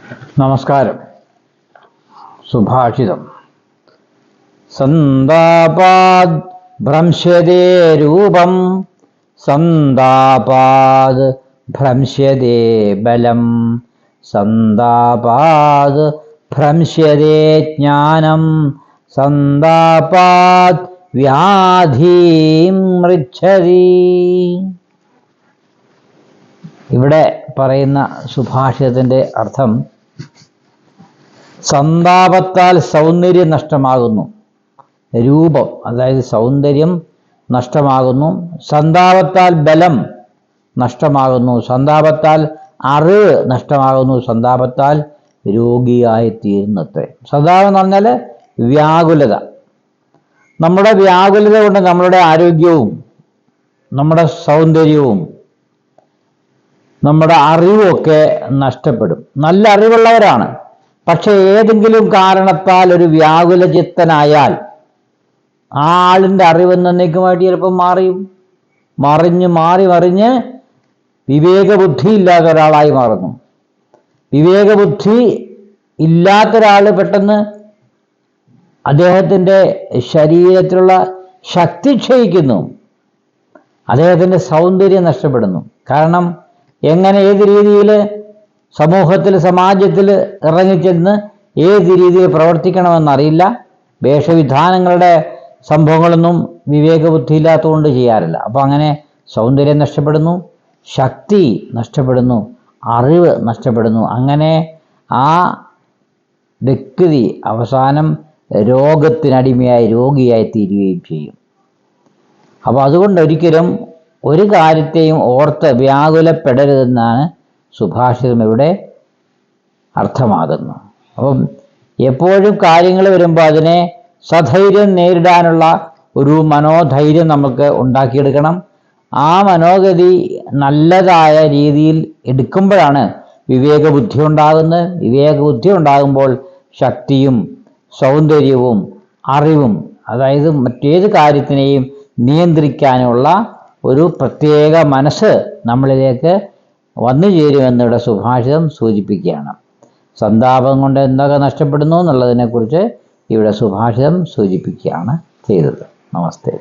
നമസ്കാരം. സുഭാഷിതം. സന്താപാദ് ഭ്രംശ്യതേ രൂപം, സന്താപാദ് ഭ്രംശ്യതേ ബലം, സന്താപാദ് ഭ്രംശ്യതേ ജ്ഞാനം, സന്താപാദ് വ്യാധീം മൃച്ഛതി. ഇവിടെ പറയുന്ന സുഭാഷിതത്തിൻ്റെ അർത്ഥം, സന്താപത്താൽ സൗന്ദര്യം നഷ്ടമാകുന്നു, രൂപം അതായത് സൗന്ദര്യം നഷ്ടമാകുന്നു, സന്താപത്താൽ ബലം നഷ്ടമാകുന്നു, സന്താപത്താൽ അറിവ് നഷ്ടമാകുന്നു, സന്താപത്താൽ രോഗിയായിത്തീരുന്നത്രേ. സന്താപം എന്ന് പറഞ്ഞാൽ വ്യാകുലത. നമ്മുടെ വ്യാകുലത കൊണ്ട് നമ്മുടെ ആരോഗ്യവും നമ്മുടെ സൗന്ദര്യവും നമ്മുടെ അറിവുമൊക്കെ നഷ്ടപ്പെടും. നല്ല അറിവുള്ളവരാണ്, പക്ഷെ ഏതെങ്കിലും കാരണത്താൽ ഒരു വ്യാകുല ചിത്തനായാൽ ആ ആളിൻ്റെ അറിവ് എന്നേക്കുമായിട്ട് ചിലപ്പം മറിഞ്ഞ് വിവേകബുദ്ധി ഇല്ലാത്ത ഒരാളായി മാറുന്നു. വിവേകബുദ്ധി ഇല്ലാത്തൊരാൾ പെട്ടെന്ന് അദ്ദേഹത്തിൻ്റെ ശരീരത്തിലുള്ള ശക്തി ക്ഷയിക്കുന്നു, അദ്ദേഹത്തിൻ്റെ സൗന്ദര്യം നഷ്ടപ്പെടുന്നു. കാരണം എങ്ങനെ ഏത് രീതിയിൽ സമൂഹത്തിൽ സമാജത്തിൽ ഇറങ്ങിച്ചെന്ന് ഏത് രീതിയിൽ പ്രവർത്തിക്കണമെന്നറിയില്ല. വേഷവിധാനങ്ങളുടെ സംഭവങ്ങളൊന്നും വിവേകബുദ്ധി ഇല്ലാത്തതുകൊണ്ട് ചെയ്യാറില്ല. അപ്പോൾ അങ്ങനെ സൗന്ദര്യം നഷ്ടപ്പെടുന്നു, ശക്തി നഷ്ടപ്പെടുന്നു, അറിവ് നഷ്ടപ്പെടുന്നു. അങ്ങനെ ആ വ്യക്തി അവസാനം രോഗിയായി തീരുകയും ചെയ്യും. അപ്പോൾ അതുകൊണ്ട് ഒരിക്കലും ഒരു കാര്യത്തെയും ഓർത്ത് വ്യാകുലപ്പെടരുതെന്നാണ് സുഭാഷിതം ഇവിടെ അർത്ഥമാകുന്നത്. അപ്പം എപ്പോഴും കാര്യങ്ങൾ വരുമ്പോൾ അതിനെ സധൈര്യം നേരിടാനുള്ള ഒരു മനോധൈര്യം നമുക്ക് ഉണ്ടാക്കിയെടുക്കണം. ആ മനോഗതി നല്ലതായ രീതിയിൽ എടുക്കുമ്പോഴാണ് വിവേകബുദ്ധി ഉണ്ടാകുന്നത്. വിവേകബുദ്ധി ഉണ്ടാകുമ്പോൾ ശക്തിയും സൗന്ദര്യവും അറിവും, അതായത് മറ്റേത് കാര്യത്തിനെയും നിയന്ത്രിക്കാനുള്ള ഒരു പ്രത്യേക മനസ്സ് നമ്മളിലേക്ക് വന്നു ചേരുമെന്നിവിടെ സുഭാഷിതം സൂചിപ്പിക്കുകയാണ്. സന്താപം കൊണ്ട് എന്തൊക്കെ നഷ്ടപ്പെടുന്നു എന്നുള്ളതിനെക്കുറിച്ച് ഇവിടെ സുഭാഷിതം സൂചിപ്പിക്കുകയാണ് ചെയ്തത്. നമസ്തേ.